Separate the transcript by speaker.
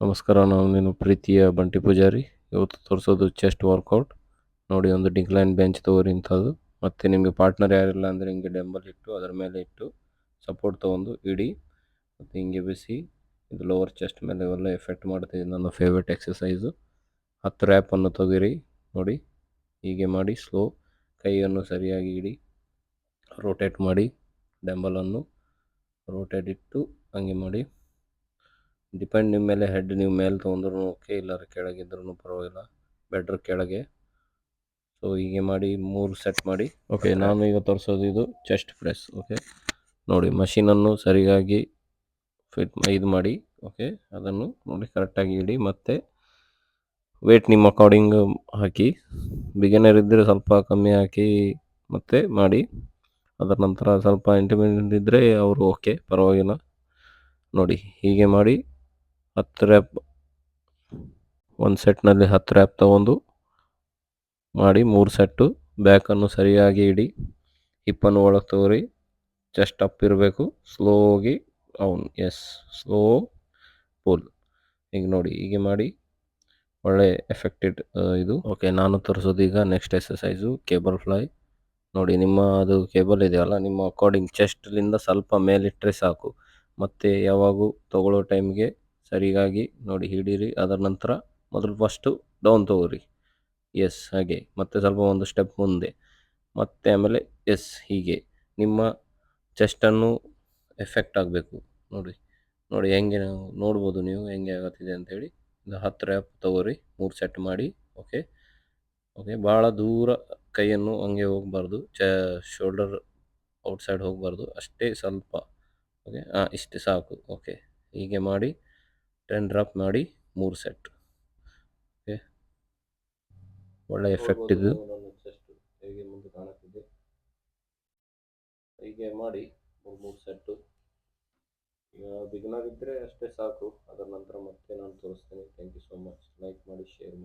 Speaker 1: ನಮಸ್ಕಾರ, ನಾನು ನಿಮ್ಮ ಪ್ರೀತಿಯ ಬಂಟಿ ಪೂಜಾರಿ. ಇವತ್ತು ತೋರಿಸೋದು ಚೆಸ್ಟ್ ವರ್ಕೌಟ್. ನೋಡಿ, ಒಂದು ಡಿಕ್ಲೈನ್ ಬೆಂಚ್ ತೊಗೊರಿ ಇಂಥದ್ದು. ಮತ್ತು ನಿಮಗೆ ಪಾರ್ಟ್ನರ್ ಯಾರಿಲ್ಲ ಅಂದರೆ ಹಿಂಗೆ ಡಂಬಲ್ ಇಟ್ಟು ಅದರ ಮೇಲೆ ಇಟ್ಟು ಸಪೋರ್ಟ್ ತೊಗೊಂಡು ಇಡಿ ಮತ್ತು ಹಿಂಗೆ ಬಿಸಿ. ಇದು ಲೋವರ್ ಚೆಸ್ಟ್ ಮೇಲೆ ಇವೆಲ್ಲ ಎಫೆಕ್ಟ್ ಮಾಡ್ತಿದೆ. ನನ್ನ ಫೇವ್ರೆಟ್ ಎಕ್ಸಸೈಸು. 10 ರ್ಯಾಪನ್ನು ತೆಗೀರಿ. ನೋಡಿ, ಹೀಗೆ ಮಾಡಿ ಸ್ಲೋ. ಕೈಯನ್ನು ಸರಿಯಾಗಿ ಇಡಿ, ರೋಟೇಟ್ ಮಾಡಿ. ಡಂಬಲನ್ನು ರೋಟೇಟ್ ಇಟ್ಟು ಹಂಗೆ ಮಾಡಿ. ಡಿಪೆಂಡ್ ನಿಮ್ಮ ಮೇಲೆ. ಹೆಡ್ ನೀವು ಮೇಲೆ ತೊಗೊಂಡ್ರು ಓಕೆ, ಇಲ್ಲಾರ ಕೆಳಗಿದ್ರೂ ಪರವಾಗಿಲ್ಲ, ಬೆಟ್ರ್ ಕೆಳಗೆ. ಸೊ ಹೀಗೆ ಮಾಡಿ 3 ಸೆಟ್ ಮಾಡಿ. ಓಕೆ, ನಾನು ಈಗ ತೋರಿಸೋದು ಇದು ಚೆಸ್ಟ್ ಪ್ರೆಸ್. ಓಕೆ, ನೋಡಿ ಮಷೀನನ್ನು ಸರಿಯಾಗಿ ಇದು ಮಾಡಿ. ಓಕೆ, ಅದನ್ನು ನೋಡಿ ಕರೆಕ್ಟಾಗಿ ಇಡಿ. ಮತ್ತು ವೇಟ್ ನಿಮ್ಮ ಅಕಾರ್ಡಿಂಗ್ ಹಾಕಿ. ಬಿಗಿನರ್ ಇದ್ದರೆ ಸ್ವಲ್ಪ ಕಮ್ಮಿ ಹಾಕಿ ಮತ್ತೆ ಮಾಡಿ. ಅದರ ನಂತರ ಸ್ವಲ್ಪ ಇಂಟಿಮೇಟ್ ಇದ್ದರೆ ಅವರು ಓಕೆ, ಪರವಾಗಿಲ್ಲ. ನೋಡಿ ಹೀಗೆ ಮಾಡಿ 10 ರ್ಯಾಪ್. ಒಂದು ಸೆಟ್ನಲ್ಲಿ 10 ರ್ಯಾಪ್ ತೊಗೊಂಡು ಮಾಡಿ 3 ಸೆಟ್ಟು. ಬ್ಯಾಕನ್ನು ಸರಿಯಾಗಿ ಇಡಿ, ಹಿಪ್ಪನ್ನು ಒಳಗೆ ತಗೋರಿ. ಚೆಸ್ಟ್ ಅಪ್ ಇರಬೇಕು. ಸ್ಲೋಗಿ ಡೌನ್. Yes, slow pull. ಈಗ ನೋಡಿ, ಹೀಗೆ ಮಾಡಿ. ಒಳ್ಳೆ ಎಫೆಕ್ಟೆಡ್ ಇದು. ಓಕೆ, ನಾನು ತೋರಿಸೋದು ಈಗ ನೆಕ್ಸ್ಟ್ ಎಕ್ಸಸೈಸು ಕೇಬಲ್ ಫ್ಲೈ. ನೋಡಿ, ನಿಮ್ಮ ಅದು ಕೇಬಲ್ ಇದೆಯಲ್ಲ, ನಿಮ್ಮ ಅಕಾರ್ಡಿಂಗ್ ಚೆಸ್ಟ್ಲಿಂದ ಸ್ವಲ್ಪ ಮೇಲಿಟ್ಟರೆ ಸಾಕು. ಮತ್ತು ಯಾವಾಗೂ ತಗೊಳ್ಳೋ ಟೈಮ್ಗೆ ಸರಿಯಾಗಿ ನೋಡಿ ಹಿಡೀರಿ. ಅದರ ನಂತರ ಮೊದಲು ಫಸ್ಟು ಡೌನ್ ತೊಗೋರಿ. ಎಸ್, ಹಾಗೆ. ಮತ್ತು ಸ್ವಲ್ಪ ಒಂದು ಸ್ಟೆಪ್ ಮುಂದೆ, ಮತ್ತು ಆಮೇಲೆ ಎಸ್. ಹೀಗೆ ನಿಮ್ಮ ಚೆಸ್ಟನ್ನು ಎಫೆಕ್ಟ್ ಆಗಬೇಕು. ನೋಡಿ ನೋಡಿ ಹೆಂಗೆ ನಾವು ನೋಡ್ಬೋದು ನೀವು ಹೆಂಗೆ ಆಗತ್ತಿದೆ ಅಂಥೇಳಿ. ಇದು 10 ರ್ಯಾಪ್ ತೊಗೋರಿ, 3 ಸೆಟ್ ಮಾಡಿ. ಓಕೆ ಓಕೆ, ಭಾಳ ದೂರ ಕೈಯನ್ನು ಹಂಗೆ ಹೋಗಬಾರ್ದು, ಶೋಲ್ಡರ್ ಔಟ್ಸೈಡ್ ಹೋಗಬಾರ್ದು, ಅಷ್ಟೇ ಸ್ವಲ್ಪ. ಓಕೆ, ಇಷ್ಟೇ ಸಾಕು. ಓಕೆ, ಹೀಗೆ ಮಾಡಿ 10 ಡ್ರಾಪ್ ಮಾಡಿ 3 ಸೆಟ್. ಓಕೆ, ಒಳ್ಳೆ ಎಫೆಕ್ಟ್ ಇದು. ನನ್ನ ಚೆಸ್ಟ್ ಹೇಗೆ ಮುಂದೆ ಕಾಣುತ್ತಿದೆ, ಹೀಗೆ ಮಾಡಿ 3 ಸೆಟ್ಟು. ಈಗ ಬಿಗಿನರ್ ಇದ್ದರೆ ಅಷ್ಟೇ ಸಾಕು. ಅದರ ನಂತರ ಮತ್ತೆ ನಾನು ತೋರಿಸ್ತೇನೆ. Thank you so much. Like ಮಾಡಿ, ಶೇರ್ ಮಾಡಿ.